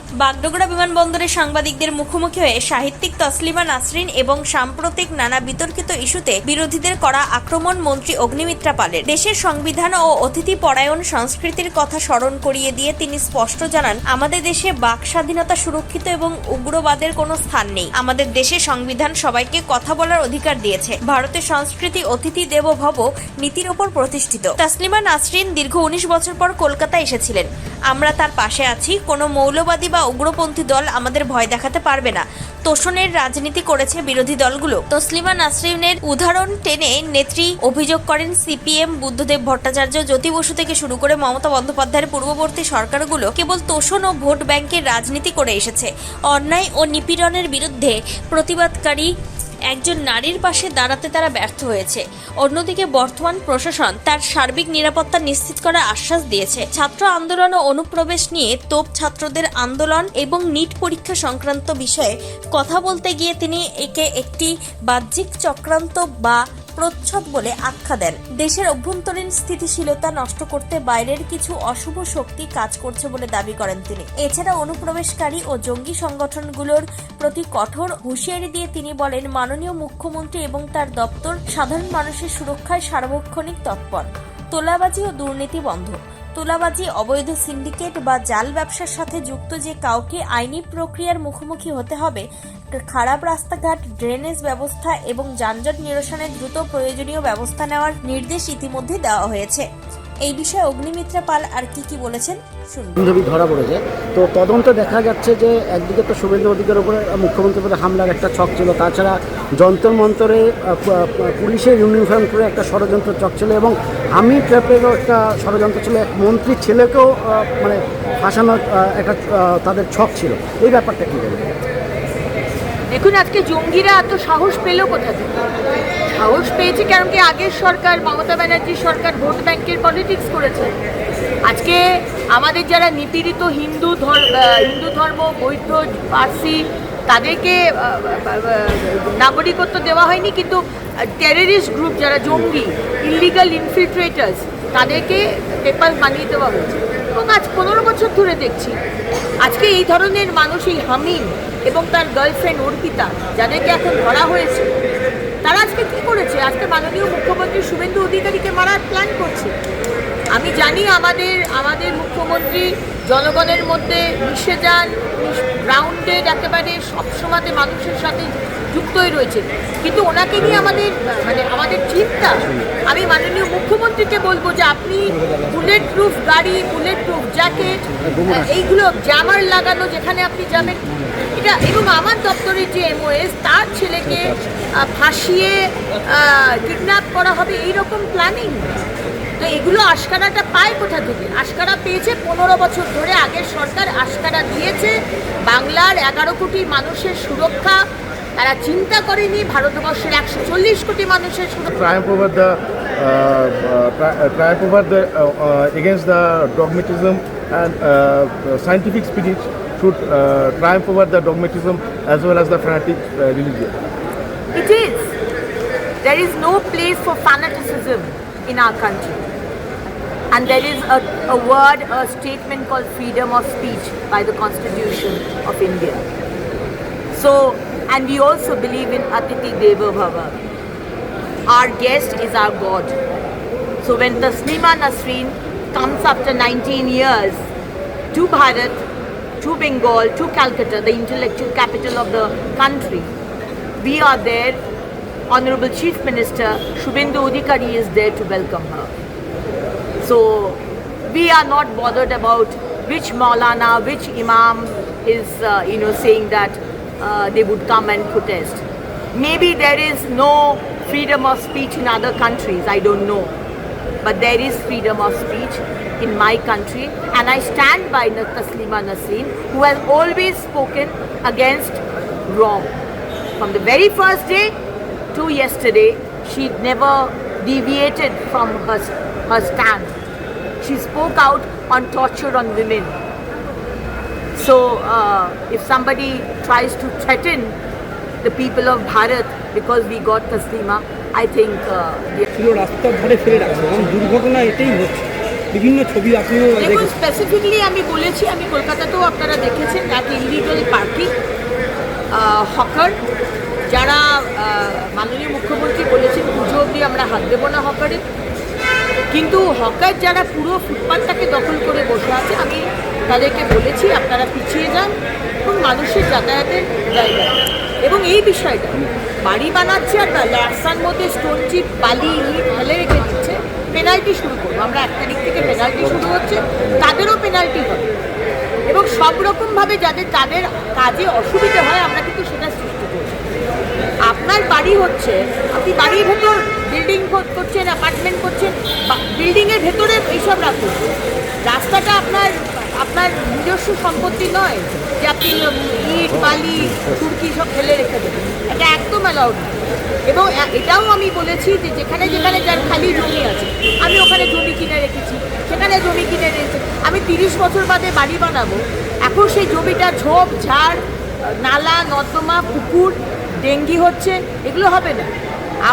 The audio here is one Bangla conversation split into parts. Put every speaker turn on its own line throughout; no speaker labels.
বাগডোগরা বিমানবন্দরে সাংবাদিকদের মুখোমুখি হয়ে সাহিত্যিক তসলিমা নাসরিন এবং সাম্প্রতিক নানা বিতর্কিত ইস্যুতে বিরোধীদের করা আক্রমণ মন্ত্রী অগ্নিমিত্রা পালের। দেশের সংবিধান ও অতিথি পরায়ণ সংস্কৃতির কথা স্মরণ করিয়ে দিয়ে তিনি স্পষ্ট জানান, আমাদের দেশে বাক স্বাধীনতা সুরক্ষিত এবং উগ্রবাদের কোনো স্থান নেই। আমাদের দেশে সংবিধান সবাইকে কথা বলার অধিকার দিয়েছে। ভারতের সংস্কৃতি অতিথি দেবো ভব নীতির ওপর প্রতিষ্ঠিত। তসলিমা নাসরিন দীর্ঘ 19 বছর পর কলকাতা এসেছিলেন। আমরা তার পাশে আছি। কোনো মৌলবাদী বা উগ্রপন্থী দল আমাদের ভয় দেখাতে পারবে না। তোষণের রাজনীতি করেছে বিরোধী দলগুলো। তসলিমা নাসরিনের উদাহরণ টেনে নেত্রী অভিযোগ করেন, সিপিএম, বুদ্ধদেব ভট্টাচার্য, জ্যোতি বসু থেকে শুরু করে মমতা বন্দ্যোপাধ্যায়ের পূর্ববর্তী সরকারগুলো কেবল তোষণ ও ভোট ব্যাংকের রাজনীতি করে এসেছে। অন্যায় ও নিপীড়নের বিরুদ্ধে প্রতিবাদকারী একজন নারীর পাশে দাঁড়াতে তারা ব্যর্থ হয়েছে। অন্যদিকে বর্তমান প্রশাসন তার সার্বিক নিরাপত্তা নিশ্চিত করার আশ্বাস দিয়েছে। ছাত্র আন্দোলন ও অনুপ্রবেশ নিয়ে তোপ ছাত্রদের আন্দোলন এবং নিট পরীক্ষা সংক্রান্ত বিষয়ে কথা বলতে গিয়ে তিনি একে একটি বাহ্যিক চক্রান্ত বা প্রচ্ছদ বলে আখ্যা দেন। দেশের অভ্যন্তরীণ স্থিতিশীলতা নষ্ট করতে বাইরের কিছু অশুভ শক্তি কাজ করছে বলে দাবি করেন তিনি। এছাড়া অনুপ্রবেশকারী ও জঙ্গি সংগঠনগুলোর প্রতি কঠোর হুঁশিয়ারি দিয়ে তিনি বলেন, মাননীয় মুখ্যমন্ত্রী এবং তার দপ্তর সাধারণ মানুষের সুরক্ষায় সার্বক্ষণিক তৎপর। তোলাবাজি ও দুর্নীতি বন্ধ। তোলাবাজি, অবৈধ সিন্ডিকেট বা জাল ব্যবসার সাথে যুক্ত যে কাউকে আইনি প্রক্রিয়ার মুখোমুখি হতে হবে। খারাপ রাস্তাঘাট, ড্রেনেজ ব্যবস্থা এবং যানজট নিরসনে দ্রুত প্রয়োজনীয় ব্যবস্থা নেওয়ার নির্দেশ ইতিমধ্যে দেওয়া হয়েছে। এই বিষয়ে অগ্নিমিত্রা পাল আর কি বলেছেন শুনুন।
ধরা পড়েছে তো তদন্তে দেখা যাচ্ছে যে একদিকে তো শুভেন্দু অধিকারীর উপরে মুখ্যমন্ত্রীর উপরে হামলার একটা ছক ছিল, তাছাড়া যন্তর মন্তরে পুলিশের ইউনিফর্ম করে একটা ষড়যন্ত্র ছক ছিল এবং আমি ট্র্যাপেরও একটা ষড়যন্ত্র ছিল। এক মন্ত্রীর ছেলেকেও মানে ফাঁসানোর একটা তাদের ছক ছিল। এই ব্যাপারটা কী বলবেন?
দেখুন, আজকে জঙ্গিরা এত সাহস পেল কোথা থেকে? সাহস পেয়েছে কারণ কি আগের সরকার, মমতা ব্যানার্জির সরকার ভোট ব্যাংকের পলিটিক্স করেছে। আজকে আমাদের যারা নিপীড়িত হিন্দু ধর্ম, বৌদ্ধ, পার্সি, তাদেরকে নাগরিকত্ব দেওয়া হয়নি, কিন্তু টেররিস্ট গ্রুপ যারা জঙ্গি, ইলিগাল ইনফিলট্রেটার্স, তাদেরকে পেপার বানিয়ে দেওয়া হয়েছে। এবং আজ 15 বছর ধরে দেখছি আজকে এই ধরনের মানুষ, এই হামিম এবং তার গার্লফ্রেন্ড অর্পিতা, যাদেরকে এখন ধরা হয়েছে, তারা আজকে কি করেছে? আজকে মাননীয় মুখ্যমন্ত্রী শুভেন্দু অধিকারীকে মারার প্ল্যান করছে। আমি জানি আমাদের মুখ্যমন্ত্রী জনগণের মধ্যে মিশে যান, গ্রাউন্ডেড, একেবারে সবসময় মানুষের সাথে যুক্তই রয়েছে, কিন্তু ওনাকে নিয়ে আমাদের চিন্তা। আমি মাননীয় মুখ্যমন্ত্রীকে বলবো যে আপনি বুলেট প্রুফ গাড়ি, বুলেট প্রুফ জ্যাকেট, এইগুলো জ্যামার লাগানো যেখানে আপনি যাবেন এটা, এবং আমার দপ্তরের যে MOS, তার ছেলেকে ফাঁসিয়ে কিডন্যাপ করা হবে, এইরকম প্ল্যানিং। তো এগুলো আশকারাটা পায় কোথা থেকে? আশকারা পেয়েছে 15 বছর ধরে আগের সরকার আশকারা দিয়েছে। বাংলার 11 কোটি মানুষের সুরক্ষা তারা চিন্তা করেনি, ভারতবর্ষের 140 কোটি মানুষের সুরক্ষা।
Triumph over the against the dogmatism and scientific spirit should triumph over the dogmatism as well as the fanatic religion.
It is. There is no place for fanaticism in our country. And there is a statement called freedom of speech by the Constitution of India. So, and we also believe in Atithi Devo Bhava. Our guest is our God. So when Taslima Nasreen comes after 19 years to Bharat, to Bengal, to Calcutta, the intellectual capital of the country, we are there. Honorable Chief Minister Shubhendu Adhikari is there to welcome her. So we are not bothered about which Maulana, which Imam is saying that they would come and protest. Maybe there is no freedom of speech in other countries, I don't know. But there is freedom of speech in my country, and I stand by Taslima Nasreen, who has always spoken against wrong. From the very first day to yesterday, she never deviated from her stand. She spoke out on torture on women. So if somebody tries to threaten the people of Bharat because we got Taslima, I think
রাস্তার ধারে ফেলে রাখছে এবং দুর্ঘটনা এটাই হচ্ছে। বিভিন্ন ছবি আপনিও
দেখুন, স্পেসিফিকলি আমি বলেছি, আমি কলকাতাতেও আপনারা দেখেছেন, পার্কিং, হকার, যারা মাননীয় মুখ্যমন্ত্রী বলেছেন পুজো অবধি আমরা হাত দেবো না হকারে, কিন্তু হকার যারা পুরো ফুটপাথটাকে দখল করে বসে আছে, আমি তাদেরকে বলেছি আপনারা পিছিয়ে যান এবং মানুষের যাতায়াতের জায়গা। এবং এই বিষয়টা বাড়ি বানাচ্ছে আর রাস্তার মধ্যে স্টোন চিপ, বালি, ইট ফেলে রেখে দিচ্ছে, পেনাল্টি শুরু করবো আমরা। 1 তারিখ থেকে পেনাল্টি শুরু হচ্ছে, তাদেরও পেনাল্টি হবে এবং সব রকমভাবে যাদের তাদের কাজে অসুবিধা হয় আমরা কিন্তু সেটা সৃষ্টি করছি। আপনার বাড়ি হচ্ছে, আপনি বাড়ির ভেতর বিল্ডিং করছেন, অ্যাপার্টমেন্ট করছেন, বিল্ডিংয়ের ভেতরে এইসব রাখুন। রাস্তাটা আপনার আপনার নিজস্ব সম্পত্তি নয় যে আপনি ইট, বালি, চুরকি সব ফেলে রেখে দেবেন, এটা একদম অ্যালাউড না। এবং এটাও আমি বলেছি যে যেখানে যেখানে যার খালি জমি আছে, আমি ওখানে জমি কিনে রেখেছি, সেখানে জমি কিনে রেখেছি। আমি 30 বছর বাদে বাড়ি বানাবো, এখন সেই জমিটা ঝোপ ঝাড়, নালা নর্দমা, পুকুর, ডেঙ্গি হচ্ছে, এগুলো হবে না।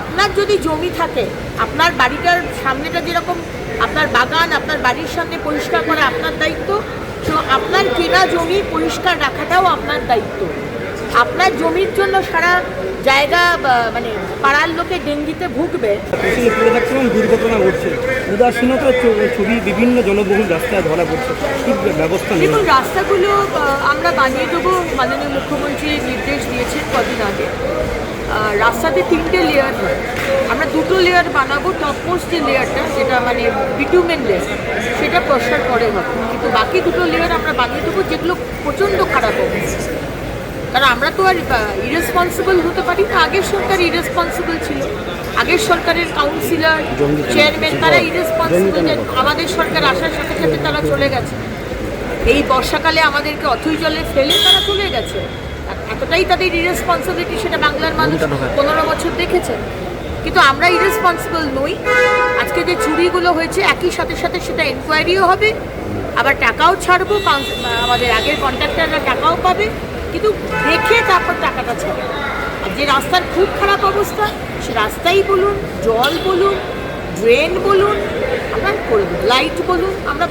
আপনার যদি জমি থাকে, আপনার বাড়িটার সামনেটা যেরকম আপনার বাগান, আপনার বাড়ির সামনে পরিষ্কার করা আপনার দায়িত্ব, তো আপনার কেনা জমি পরিষ্কার রাখাটাও আপনার দায়িত্ব। আপনার জমির জন্য সারা জায়গা মানে পাড়ার লোকে ডেঙ্গিতে ভুগবে।
পড়ে থাকছে এবং দুর্ঘটনা ঘটছে, উদাসীনতা ছবি বিভিন্ন জনবহুল রাস্তায় ধরা পড়ছে, কি ব্যবস্থা নেই?
দেখুন, রাস্তাগুলো আমরা বানিয়ে দেবো, মাননীয় মুখ্যমন্ত্রী নির্দেশ দিয়েছেন কদিন আগে। রাস্তাতে 3টে লেয়ার হয়, আমরা 2টো লেয়ার বানাবো। টপমোস্ট যে লেয়ারটা, যেটা মানে বিটুমেন লেয়ার, সেটা প্রসার পরে হবে, কিন্তু বাকি 2টো লেয়ার আমরা বানিয়ে দেবো যেগুলো প্রচণ্ড খারাপ হবে। কারণ আমরা তো আর ইরেসপন্সিবল হতে পারি না। আগের সরকার ইরেসপন্সিবল ছিল, আগের সরকারের কাউন্সিলর, চেয়ারম্যান তারা ইরেসপন্সিবল। আমাদের সরকার আসার সাথে সাথে তারা চলে গেছে। এই বর্ষাকালে আমাদেরকে অথই জলে ফেলে তারা চলে গেছে। এতটাই তাদের ইরেসপন্সিবিলিটি, সেটা বাংলার মানুষ 15 বছর দেখেছে। কিন্তু আমরা ইরেসপন্সিবল নই। আজকে যে চুরিগুলো হয়েছে, একই সাথে সাথে সেটা এনকোয়ারিও হবে, আবার টাকাও ছাড়বো, আমাদের আগের কন্ট্রাক্টররা টাকাও পাবে, কিন্তু দেখে তারপর টাকাটা ছাড়বে। আর যে রাস্তার খুব খারাপ অবস্থা, সে রাস্তাই বলুন, জল বলুন, ড্রেন বলুন, আমরা করে দেবো, লাইট বলুন, আমরা।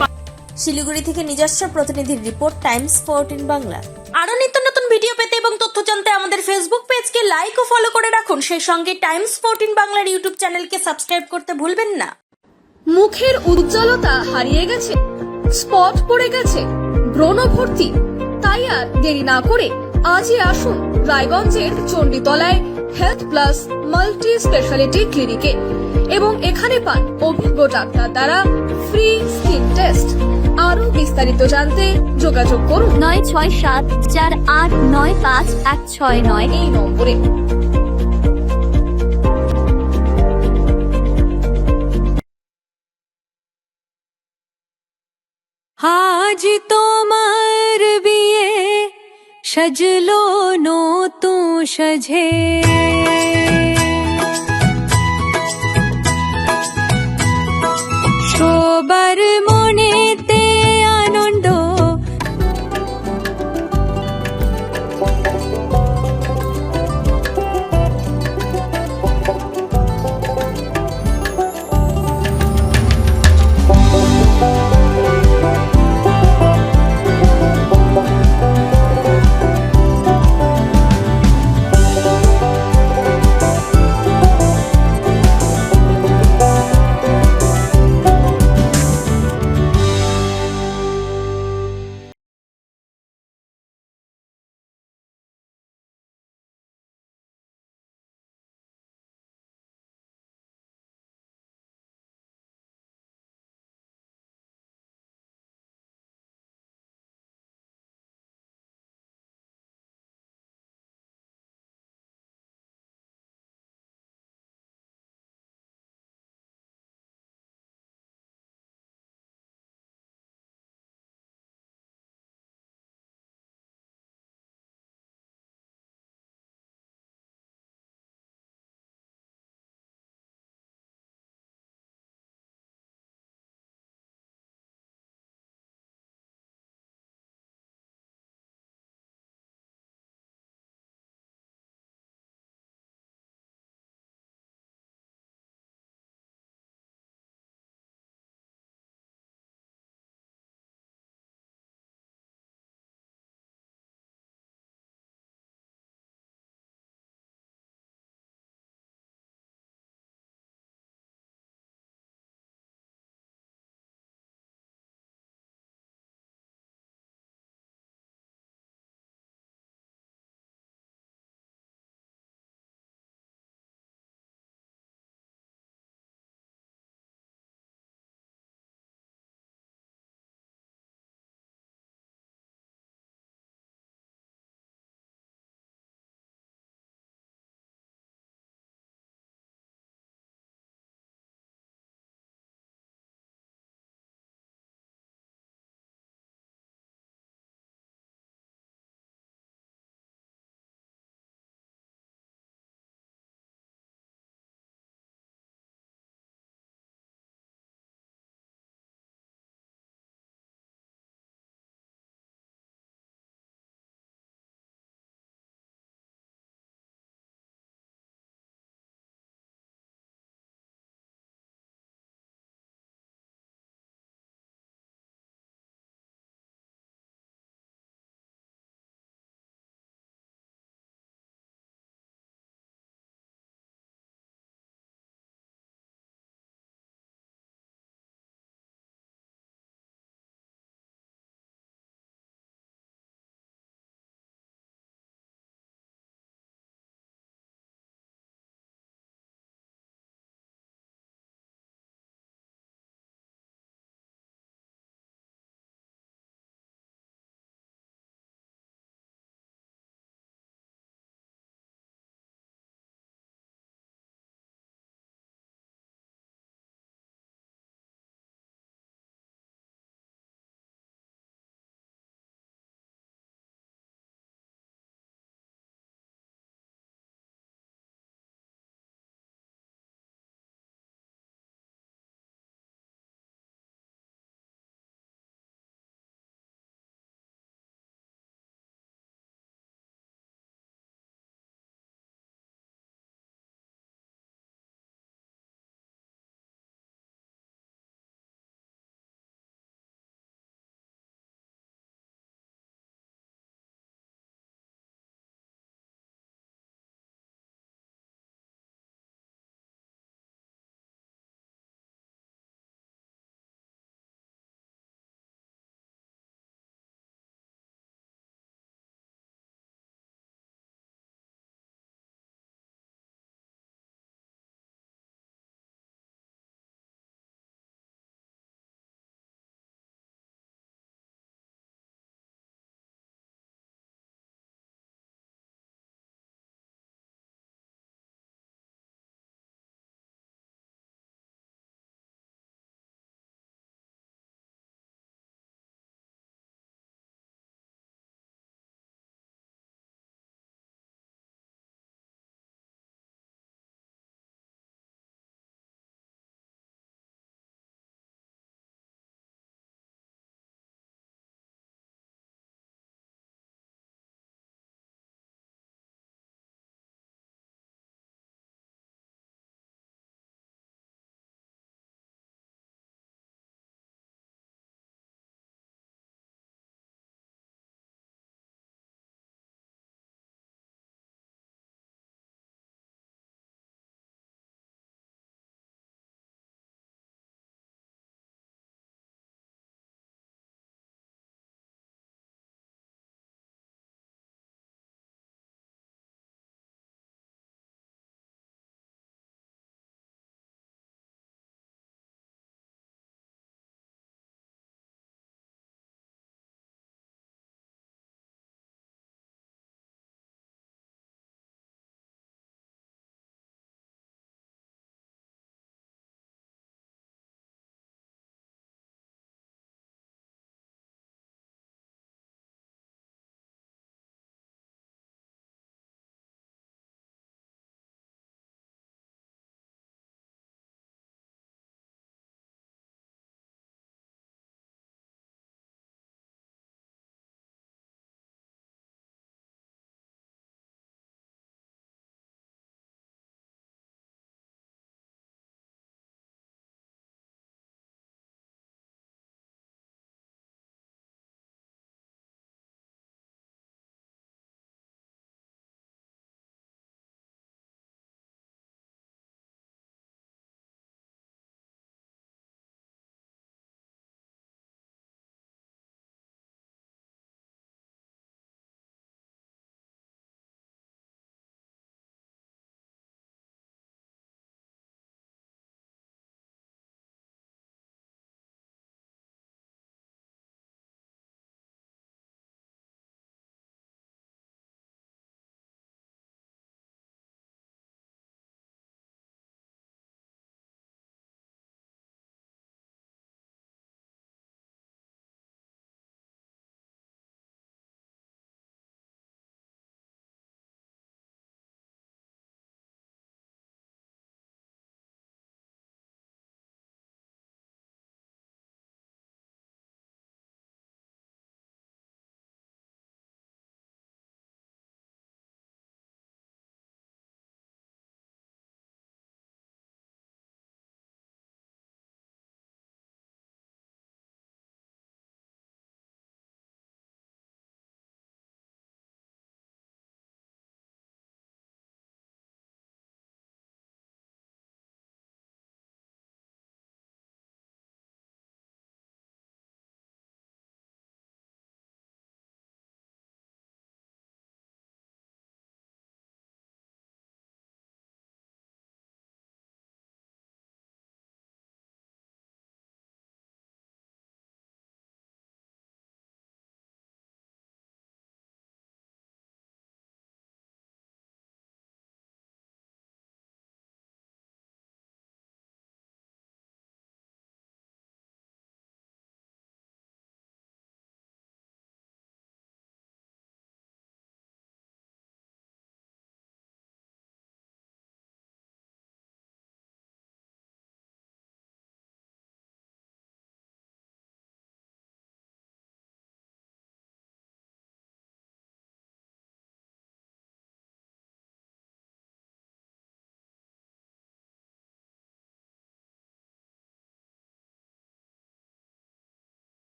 শিলিগুড়ি থেকে নিজস্ব প্রতিনিধির রিপোর্ট, টাইমস 14 বাংলা। আরো নিত্য নতুন ভিডিও পেতে এবং তথ্য জানতে আমাদের ফেসবুক পেজকে লাইক ও ফলো করে রাখুন। সেই সঙ্গে টাইমস 14 বাংলার ইউটিউব চ্যানেলকে সাবস্ক্রাইব করতে ভুলবেন না।
মুখের উজ্জ্বলতা হারিয়ে গেছে, স্পট পড়ে গেছে, ব্রণ ভর্তি, তাই আর দেরি না করে আজই আসুন রায়গঞ্জের চণ্ডীতলায় হেলথ প্লাস মাল্টি স্পেশালিটি ক্লিনিকে এবং এখানে পান অভিজ্ঞ ডাক্তার দ্বারা ফ্রি স্কিন টেস্ট। আরো বিস্তারিত জানতে যোগাযোগ করুন
9674895169
এই নম্বরে।
আজ তোমার বিয়ে, সাজলো নতুন সাজে।